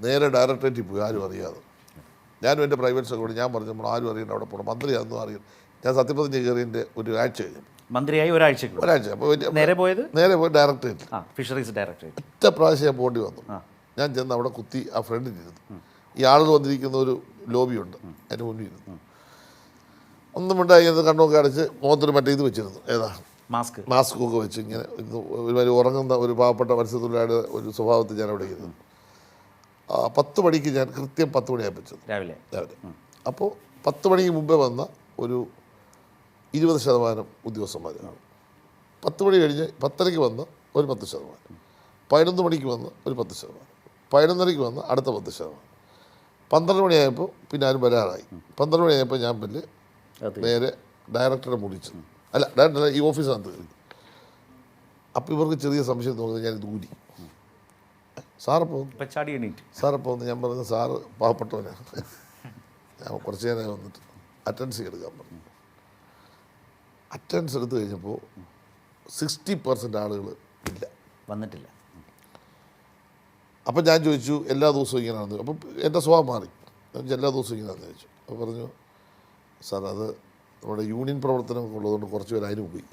നേരെ ഡയറക്ടറേറ്റിൽ പോയി, ആരും അറിയാതെ. ഞാനും എൻ്റെ പ്രൈവറ്റ് സെക്രട്ടറി ഞാൻ പറഞ്ഞു നമ്മൾ ആരും അറിയണ്ട അവിടെ പോകണം, മന്ത്രിയാണെന്നും അറിയണം. ഞാൻ സത്യപ്രതിജ്ഞ കയറിയതിൻ്റെ ഒരു ആഴ്ച കഴിഞ്ഞു, മന്ത്രിയായി ഒരാഴ്ച. അപ്പോൾ നേരെ പോയി ഡയറക്ടറേറ്റിൽ. Fisheries directorate. ഒറ്റ പ്രാവശ്യം ഞാൻ പോകേണ്ടി വന്നു. ഞാൻ ചെന്ന് അവിടെ കുത്തി ആ ഫ്രണ്ടിലിരുന്നു. ഈ ആളുകൾ വന്നിരിക്കുന്ന ഒരു ലോബിയുണ്ട്, അതിന് മുന്നിൽ ഇരുന്നു. ഒന്നും മിണ്ടായി കണ്ണൊക്കെ അടച്ച് മുഖത്തൊരു മറ്റേ ഇത് വെച്ചിരുന്നു, ഏതാണ് മാസ്കൊക്കെ വെച്ച് ഇങ്ങനെ ഒരുമാതിരി ഉറങ്ങുന്ന ഒരു പാവപ്പെട്ട മത്സ്യത്തൊഴിലാളിയുടെ ഒരു സ്വഭാവത്തിൽ ഞാൻ അവിടെ ഇരുന്നു. 10 മണിക്ക് ഞാൻ കൃത്യം 10 മണിയായിപ്പിച്ചത് രാവിലെ. അപ്പോൾ 10 മണിക്ക് മുമ്പേ വന്ന ഒരു 20% ഉദ്യോഗസ്ഥന്മാരാണ്. 10 മണി കഴിഞ്ഞ് 10:30 വന്ന് ഒരു 10%, 11 മണിക്ക് വന്ന് ഒരു 10%, 11:30 വന്ന് അടുത്ത 10%, 12 മണിയായപ്പോൾ പിന്നെ ആരും വരാറായി. 12 മണിയായപ്പോൾ ഞാൻ പിന്നെ നേരെ ഡയറക്ടറെ മുടിച്ചു, അല്ല ഡയറക്ടറെ ഈ ഓഫീസിനകത്ത് കയറി. അപ്പോൾ ഇവർക്ക് ചെറിയ സംശയം തോന്നുന്നത് ഞാൻ ദൂരി. സാറ് പോകുന്നു, സാറ് പോകുന്നു. ഞാൻ പറഞ്ഞു സാറ് പാവപ്പെട്ടവനാണ്, ഞാൻ കുറച്ച് നേരം വന്നിട്ട് അറ്റൻഡൻസ് എടുക്കാൻ പറഞ്ഞു. അറ്റൻഡൻസ് എടുത്തു കഴിഞ്ഞപ്പോൾ 60% ആളുകൾ ഇല്ല, വന്നിട്ടില്ല. അപ്പം ഞാൻ ചോദിച്ചു എല്ലാ ദിവസവും ഇങ്ങനെയാണെന്ന്. അപ്പം എൻ്റെ സ്വഭാവം മാറി, എല്ലാ ദിവസവും ഇങ്ങനെയാണെന്ന് ചോദിച്ചു. അപ്പോൾ പറഞ്ഞു സാർ അത് നമ്മുടെ യൂണിയൻ പ്രവർത്തനം ഉള്ളതുകൊണ്ട് കുറച്ച് പേര് അതിന് പോയി.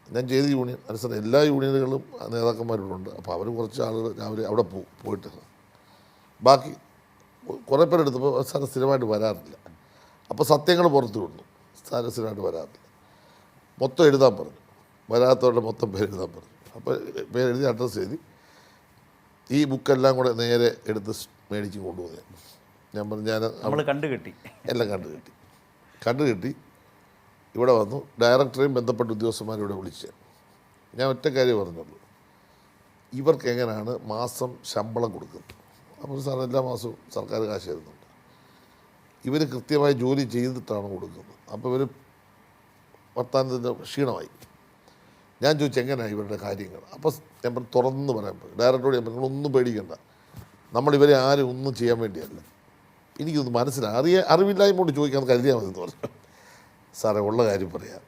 ഞാൻ ചെയ്ത യൂണിയൻ അനുസരിച്ച് എല്ലാ യൂണിയനുകളും നേതാക്കന്മാരോടുണ്ട്. അപ്പോൾ അവർ കുറച്ച് ആളുകൾ രാവിലെ അവിടെ പോയിട്ട് ബാക്കി കുറേ പേരെടുത്തപ്പോൾ സാർ സ്ഥിരമായിട്ട് വരാറില്ല. അപ്പോൾ സത്യങ്ങൾ പുറത്തു വിടുന്നു, സാർ സ്ഥിരമായിട്ട് വരാറില്ല. മൊത്തം എഴുതാൻ പറഞ്ഞു, വരാത്തവരുടെ മൊത്തം പേരെഴുതാൻ പറഞ്ഞു. അപ്പോൾ പേരെഴുതി അഡ്രസ്സ് എഴുതി ഈ ബുക്കെല്ലാം കൂടെ നേരെ എടുത്ത് മേടിച്ച് കൊണ്ടുപോകുന്നത്. ഞാൻ പറഞ്ഞു ഞാൻ എല്ലാം കണ്ടുകെട്ടി ഇവിടെ വന്നു. ഡയറക്ടറെയും ബന്ധപ്പെട്ട ഉദ്യോഗസ്ഥന്മാരും ഇവിടെ വിളിച്ച് ഞാൻ ഒറ്റ കാര്യം പറഞ്ഞുള്ളൂ, ഇവർക്ക് എങ്ങനെയാണ് മാസം ശമ്പളം കൊടുക്കുന്നത്. അപ്പോൾ സാർ എല്ലാ മാസവും സർക്കാർ കാശ് തരുന്നുണ്ട്, ഇവർ കൃത്യമായി ജോലി ചെയ്തിട്ടാണ് കൊടുക്കുന്നത്. അപ്പോൾ ഇവർ വർത്താനത്തിൻ്റെ ക്ഷീണമായി. ഞാൻ ചോദിച്ചു എങ്ങനെയാണ് ഇവരുടെ കാര്യങ്ങൾ. അപ്പോൾ ഞാൻ തുറന്ന് പറയാൻ പോയി ഡയറക്ടറോട്. ഞാൻ നിങ്ങളൊന്നും പേടിക്കണ്ട, നമ്മളിവരെ ആരും ഒന്നും ചെയ്യാൻ വേണ്ടിയല്ല, എനിക്കൊന്ന് അറിവില്ലായ്മ കൊണ്ട് ചോദിക്കാൻ കരുതിയാൽ മതി എന്ന് പറഞ്ഞു. സാറേ ഉള്ള കാര്യം പറയാം,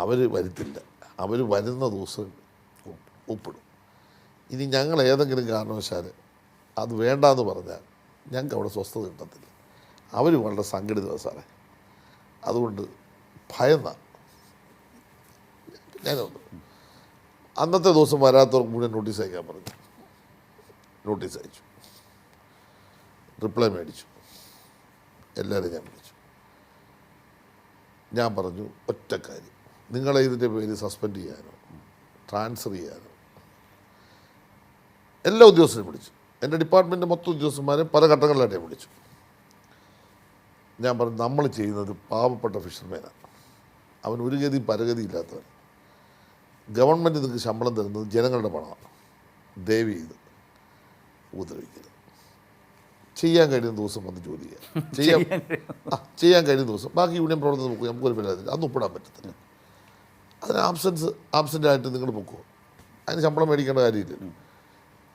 അവർ വരുത്തില്ല, അവർ വരുന്ന ദിവസം ഒപ്പിടും. ഇനി ഞങ്ങൾ ഏതെങ്കിലും കാരണവശാൽ അത് വേണ്ടാന്ന് പറഞ്ഞാൽ ഞങ്ങൾക്ക് അവിടെ സ്വസ്ഥത കിട്ടത്തില്ല. അവർ വളരെ സംഘടിതമാണ് സാറേ, അതുകൊണ്ട് ഭയന്ന ഞാനുണ്ട്. അന്നത്തെ ദിവസം വരാത്തവർക്ക് മുഴുവൻ നോട്ടീസ് അയക്കാൻ പറഞ്ഞു. നോട്ടീസ് അയച്ചു, റിപ്ലൈ മേടിച്ചു, എല്ലാവരും ഞാൻ വിളിച്ചു. ഞാൻ പറഞ്ഞു ഒറ്റ കാര്യം, നിങ്ങളെ ഇതിൻ്റെ പേര് സസ്പെൻഡ് ചെയ്യാനോ ട്രാൻസ്ഫർ ചെയ്യാനോ എല്ലാ ഉദ്യോഗസ്ഥരെയും വിളിച്ചു. എൻ്റെ ഡിപ്പാർട്ട്മെൻറ്റ് മൊത്തം ഉദ്യോഗസ്ഥന്മാരെ പല ഘട്ടങ്ങളിലായിട്ട് വിളിച്ചു. ഞാൻ പറഞ്ഞു നമ്മൾ ചെയ്യുന്നത് പാവപ്പെട്ട ഫിഷർമാനാണ്, അവൻ ഒരു ഗതിയും പരഗതി ഇല്ലാത്തവൻ. ഗവൺമെൻറ് നിങ്ങൾക്ക് ശമ്പളം തരുന്നത് ജനങ്ങളുടെ പണമാണ്, ദയവ് ചെയ്ത് ഉപദ്രവിക്കരുത്. ചെയ്യാൻ കഴിയുന്ന ദിവസം വന്ന് ജോലി ചെയ്യാൻ കഴിയുന്ന ദിവസം ബാക്കി യൂണിയൻ പ്രവർത്തനം നോക്കുക, നമുക്കൊരു പരാതി അന്ന് ഒപ്പിടാൻ പറ്റത്തില്ല. അതിന് ആബ്സെൻ്റായിട്ട് നിങ്ങൾ പൊക്കുമോ, അതിന് ശമ്പളം മേടിക്കേണ്ട കാര്യമില്ല.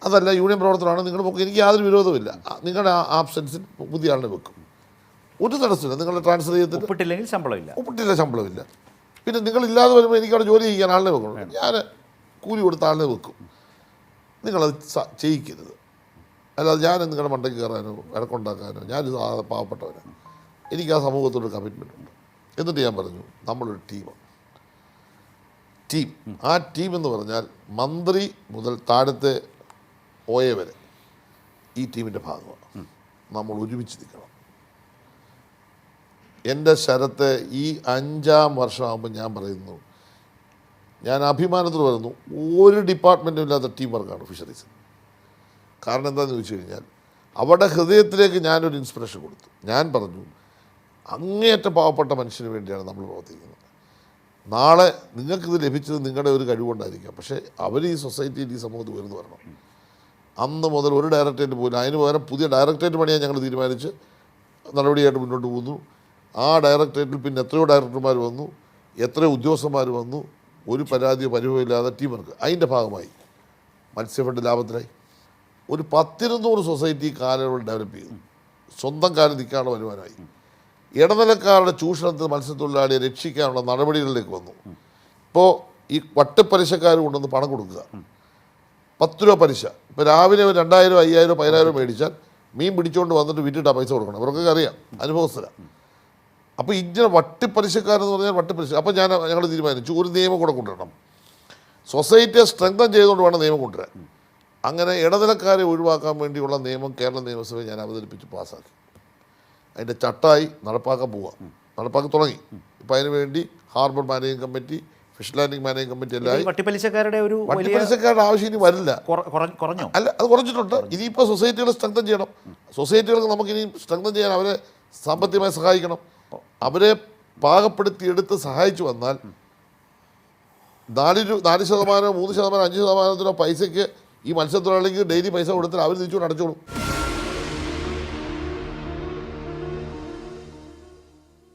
അതല്ല യൂണിയൻ പ്രവർത്തനമാണ് നിങ്ങൾ പൊക്കുക, എനിക്ക് യാതൊരു വിരോധമില്ല. നിങ്ങളുടെ ആബ്സെൻസിൽ പുതിയ ആളിനെ വെക്കും, ഒരു തടസ്സമില്ല. നിങ്ങളെ ട്രാൻസ്ഫർ ചെയ്തിട്ട് ഒപ്പിട്ടില്ല ശമ്പളമില്ല. പിന്നെ നിങ്ങളില്ലാതെ വരുമ്പോൾ എനിക്കവിടെ ജോലി ചെയ്യാൻ ആളിനെ വെക്കണം, ഞാൻ കൂലി കൊടുത്ത ആളിനെ വെക്കും. നിങ്ങളത് ചെയ്യിക്കരുത്. അല്ലാതെ ഞാൻ നിങ്ങളുടെ മണ്ടയ്ക്ക് കയറാനോ ഇടക്കുണ്ടാക്കാനോ, ഞാനൊരു പാവപ്പെട്ടവനാണ്, എനിക്ക് ആ സമൂഹത്തോട് കമ്മിറ്റ്മെൻ്റ് ഉണ്ട്. എന്നിട്ട് ഞാൻ പറഞ്ഞു നമ്മളൊരു ടീം. ആ ടീം എന്ന് പറഞ്ഞാൽ മന്ത്രി മുതൽ താഴത്തെ OA വരെ ഈ ടീമിൻ്റെ ഭാഗമാണ്. നമ്മൾ ഒരുമിച്ച് നിൽക്കണം. എൻ്റെ ശരത്തെ ഈ 5-ാം വർഷമാകുമ്പോൾ ഞാൻ പറയുന്നു, ഞാൻ അഭിമാനത്തിൽ പറയുന്നു, ഒരു ഡിപ്പാർട്ട്മെൻറ്റും ഇല്ലാത്ത ടീം വർക്കാണ് ഫിഷറീസ്. കാരണം എന്താണെന്ന് ചോദിച്ചു കഴിഞ്ഞാൽ അവരുടെ ഹൃദയത്തിലേക്ക് ഞാനൊരു ഇൻസ്പിറേഷൻ കൊടുത്തു. ഞാൻ പറഞ്ഞു അങ്ങേയറ്റം പാവപ്പെട്ട മനുഷ്യന് വേണ്ടിയാണ് നമ്മൾ പ്രവർത്തിക്കുന്നത്. നാളെ നിങ്ങൾക്കിത് ലഭിച്ചത് നിങ്ങളുടെ ഒരു കഴിവുകൊണ്ടായിരിക്കാം, പക്ഷേ അവർ ഈ സൊസൈറ്റിയിൽ ഈ സമൂഹത്തിൽ ഉയർന്നു വരണം. അന്ന് മുതൽ ഒരു ഡയറക്ടറേറ്റ് പോലും, അതിന് പകരം പുതിയ ഡയറക്ടറേറ്റ് പണിയാൻ ഞങ്ങൾ തീരുമാനിച്ച് നടപടിയായിട്ട് മുന്നോട്ട് പോകുന്നു. ആ ഡയറക്ടറേറ്റിൽ പിന്നെ എത്രയോ ഡയറക്ടർമാർ വന്നു, എത്രയോ ഉദ്യോഗസ്ഥന്മാർ വന്നു, ഒരു പരാതിയോ പരിഭവമില്ലാതെ ടീം വർക്ക്. അതിൻ്റെ ഭാഗമായി മത്സ്യഫണ്ട് ലാഭത്തിലായി. ഒരു 10-200 സൊസൈറ്റി കാലുകൾ ഡെവലപ്പ് ചെയ്തു, സ്വന്തം കാലം നിൽക്കാനുള്ള വരുമാനമായി. ഇടനിലക്കാരുടെ ചൂഷണത്തിൽ മത്സ്യത്തൊഴിലാളിയെ രക്ഷിക്കാനുള്ള നടപടികളിലേക്ക് വന്നു. ഇപ്പോൾ ഈ വട്ടപ്പലിശക്കാർ കൊണ്ടുവന്ന് പണം കൊടുക്കുക, 10 രൂപ പലിശ. ഇപ്പോൾ രാവിലെ ഒരു 2000, 5000, 10000 മേടിച്ചാൽ മീൻ പിടിച്ചുകൊണ്ട് വന്നിട്ട് വിറ്റിട്ട് ആ പൈസ കൊടുക്കണം. അവർക്കൊക്കെ അറിയാം, അനുഭവസ്ഥരാണ്. അപ്പോൾ ഇങ്ങനെ വട്ടിപ്പലിശക്കാരെന്ന് പറഞ്ഞാൽ വട്ടിപ്പലിശ. അപ്പോൾ ഞങ്ങൾ തീരുമാനിച്ചു ഒരു നിയമം കൂടെ കൊണ്ടുവരണം. സൊസൈറ്റിയെ സ്ട്രെങ്തൻ ചെയ്തുകൊണ്ട് വേണം നിയമം കൊണ്ടുവരാൻ. അങ്ങനെ ഇടനിലക്കാരെ ഒഴിവാക്കാൻ വേണ്ടിയുള്ള നിയമം കേരള നിയമസഭയിൽ ഞാൻ അവതരിപ്പിച്ച് പാസ്സാക്കി. അതിൻ്റെ ചട്ടമായി നടപ്പാക്കി തുടങ്ങി. ഇപ്പം അതിന് വേണ്ടി harbour managing committee, fish landing managing committee എല്ലാം. വട്ടിപ്പലിശക്കാരുടെ ഒരു വട്ടിപ്പലിശക്കാരുടെ ആവശ്യം ഇനി വരില്ല. കുറഞ്ഞോ? അല്ല, അത് കുറഞ്ഞിട്ടുണ്ട്. ഇനിയിപ്പോൾ സൊസൈറ്റികൾ സ്ട്രെങ്തൻ ചെയ്യണം. സൊസൈറ്റികൾക്ക് നമുക്കിനി സ്ട്രെങ്തൻ ചെയ്യാൻ അവരെ സാമ്പത്തികമായി സഹായിക്കണം. അവരെ പാകപ്പെടുത്തിയെടുത്ത് സഹായിച്ചു വന്നാൽ 4%, 3%, 5% പൈസയ്ക്ക് ഈ മത്സ്യത്തൊഴിലാളിക്ക് ഡെയിലി പൈസ കൊടുത്താൽ അവർ തിരിച്ചുകൊണ്ട് അടച്ചോളും.